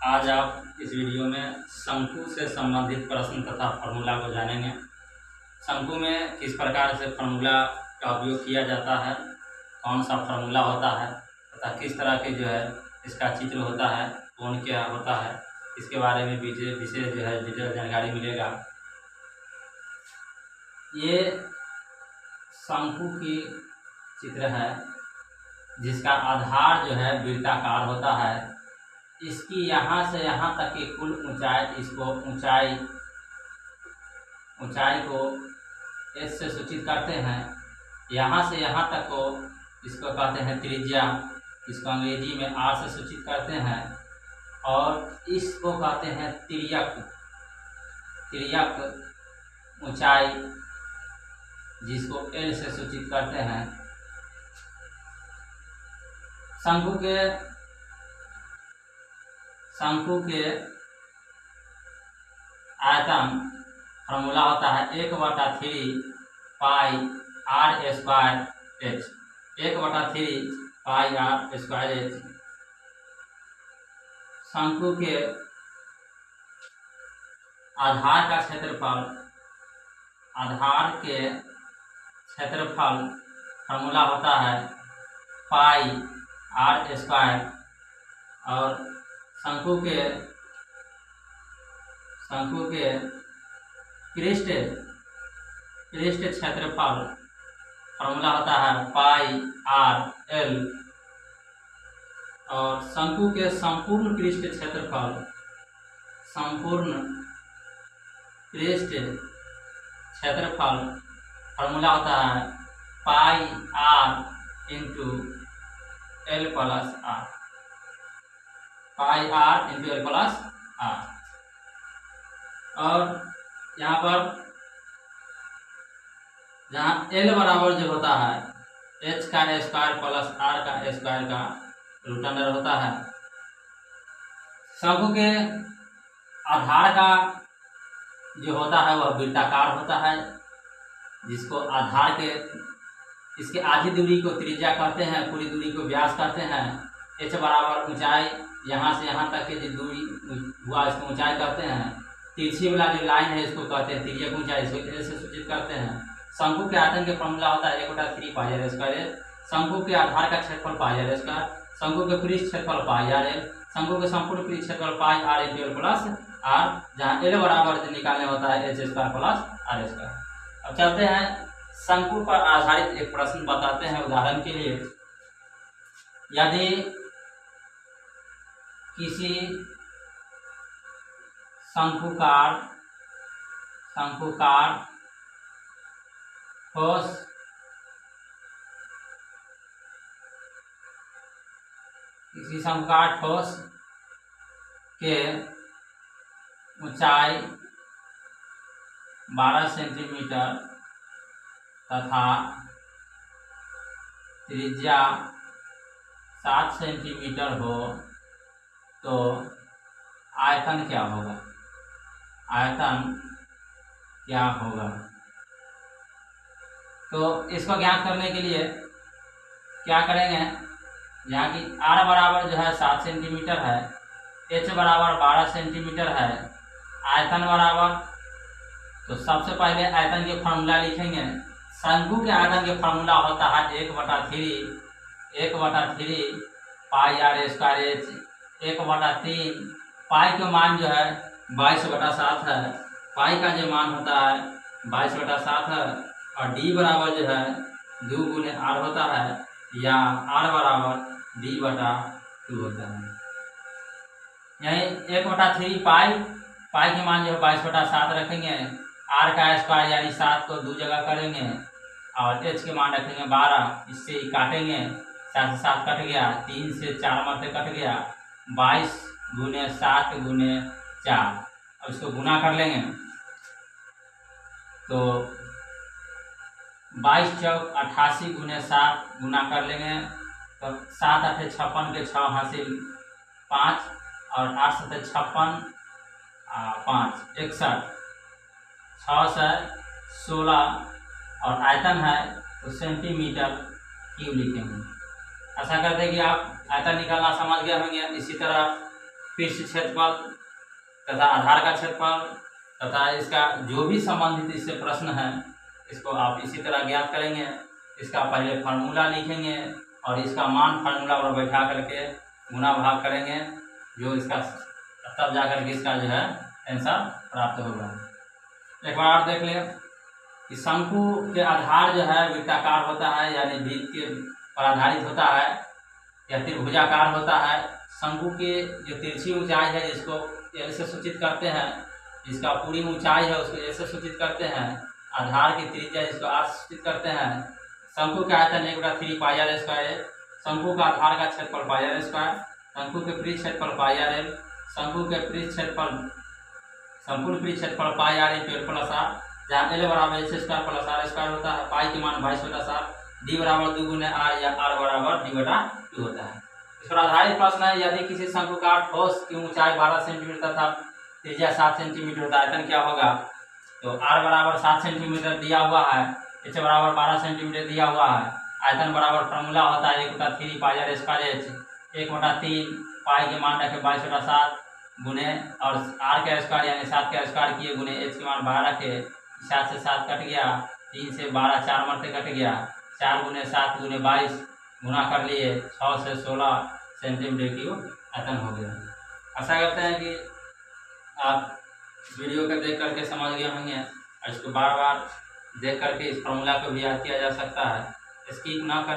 आज आप इस वीडियो में शंकु से संबंधित प्रश्न तथा फार्मूला को जानेंगे। शंकु में किस प्रकार से फार्मूला का उपयोग किया जाता है, कौन सा फार्मूला होता है तथा किस तरह के इसका चित्र होता है, कौन क्या होता है, इसके बारे में विशेष डिटेल जानकारी मिलेगा। ये शंकु की चित्र है जिसका आधार वृत्ताकार होता है। इसकी यहाँ से यहाँ तक की कुल ऊंचाई, इसको ऊंचाई को h से सूचित करते हैं। यहाँ से यहाँ तक को इसको कहते हैं त्रिज्या, इसको अंग्रेजी में r से सूचित करते हैं। और इसको कहते हैं तिर्यक ऊंचाई, जिसको l से सूचित करते हैं। शंकु के आयतन फार्मूला होता है 1/3 पाई r स्क्वायर h। 1/3 पाई r स्क्वायर h। शंकु के आधार का क्षेत्रफल फार्मूला होता है पाई r स्क्वायर। और शंकु के पृष्ठ क्षेत्रफल फार्मूला होता है पाई r l। और शंकु के संपूर्ण पृष्ठ क्षेत्रफल फार्मूला होता है पाई r into l plus r। पाई r into l plus r। और यहाँ पर जहाँ l बराबर होता है h का स्क्वायर प्लस r का स्क्वायर का रूट अंडर होता है। शंकु के आधार का होता है वह वृत्ताकार होता है, जिसको आधार के इसके आधी दूरी को त्रिज्या कहते हैं, पूरी दूरी को व्यास कहते हैं। h बराबर ऊंचाई, यहाँ से यहाँ तक की जो दूरी हुआ इसको ऊंचाई कहते हैं। तिरछी वाला जो लाइन है इसको कहते हैं तिर्यक ऊंचाई, इसको l से सूचित करते हैं। शंकु के आयतन के फॉर्मूला होता है 1/3 पाई r स्क्वायर। शंकु के आधार का क्षेत्रफल पाई r स्क्वायर, शंकु के पृष्ठ क्षेत्रफल पाई r l, शंकु के संपूर्ण पृष्ठ क्षेत्रफल पाई r into l plus r, जहाँ l बराबर निकालने होता है h square plus r square. अब चलते हैं शंकु पर आधारित एक प्रश्न बताते हैं। उदाहरण के लिए, यदि किसी शंकुकार ठोस के ऊंचाई 12 सेंटीमीटर तथा त्रिज्या 7 सेंटीमीटर हो तो आयतन क्या होगा? तो इसको ज्ञात करने के लिए क्या करेंगे, यहाँ की r बराबर 7 सेंटीमीटर है, h बराबर 12 सेंटीमीटर है, आयतन बराबर, तो सबसे पहले आयतन के फार्मूला लिखेंगे। शंकु के आयतन के फार्मूला होता है 1/3 पाई r स्क्वायर h। 1/3 पाई का मान 22/7 है, पाई का जो मान होता है 22/7 है। और d बराबर 2 गुने r होता है, या r बराबर d/2 होता है। यही 1/3 पाई के मान 22/7 रखेंगे, r का स्क्वायर यानी 7 को 2 जगह करेंगे, और h के मान रखेंगे 12। इससे ही काटेंगे, 7 से 7 कट गया, 3 से 4 मरते कट गया, 22 गुने 7 गुने 4। अब इसको गुना कर लेंगे तो 22 चौक 88 गुने 7 गुना कर लेंगे तो 7 8 56 के 6 हासिल 5 और 8 7 56 5 61 6 से 16 और आयतन है तो सेंटीमीटर क्यूब लिखेंगे। आशा करते हैं कि आप आयतन निकालना समझ गए होंगे। इसी तरह पृष्ठ क्षेत्रफल तथा आधार का क्षेत्रफल तथा इसका जो भी संबंधित इससे प्रश्न है इसको आप इसी तरह ज्ञात करेंगे। इसका पहले फार्मूला लिखेंगे और इसका मान फार्मूला पर बैठा करके गुना भाग करेंगे, जो इसका तब जा करके इसका जो है आंसर प्राप्त होगा। एक बार और देख लें कि शंकु के आधार जो है वृत्ताकार होता है, यानी वृत्त के पर आधारित होता है या त्रिभुजाकार होता है। शंकु की जो तिरछी ऊंचाई है जिसको एल से सूचित करते हैं, जिसका पूरी ऊंचाई है उसको एल से सूचित करते हैं, आधार की त्रिज्या जिसको आर से सूचित करते हैं। शंकु का आयतन 1/3 पाई आर स्क्वायर, शंकु का आधार का क्षेत्रफल पाई आर स्क्वायर, शंकु के पृष्ठ क्षेत्रफल पाई आर एल, शंकु के पृष्ठ क्षेत्रफल संपूर्ण पृष्ठ क्षेत्रफल pi r into l plus r, जहाँ एल बराबर h square plus r square होता है, पाई के मान 22/7, डी बराबर 2 गुने आर या आर बराबर d/2 होता है। इस पर आधारित प्रश्न है, यदि किसी शंकु का ठोस की ऊंचाई 12 सेंटीमीटर तथा त्रिज्या 7 सेंटीमीटर तो आयतन क्या होगा। तो आर बराबर 7 सेंटीमीटर दिया हुआ है, एच बराबर 12 सेंटीमीटर दिया हुआ है, आयतन बराबर फॉर्मूला होता है 1/3 पाई आर स्क्वायर एच, 1/3 पाई के मान रखे 22/7 गुने और आर के स्क्वायर यानी 7 के स्क्वायर किए गुने एच के मान 12 के, 7 से 7 कट गया, 3 से 12 4 मरते कट गया, 4 गुने 7 गुने 22 गुना कर लिए, 6 से 16 सेंटीमीटर की आयतन हो गया। आशा करते हैं कि आप वीडियो को देख करके समझ गए होंगे और इसको बार बार देख करके इस फॉर्मूला को भी याद किया जा सकता है। स्किप ना कर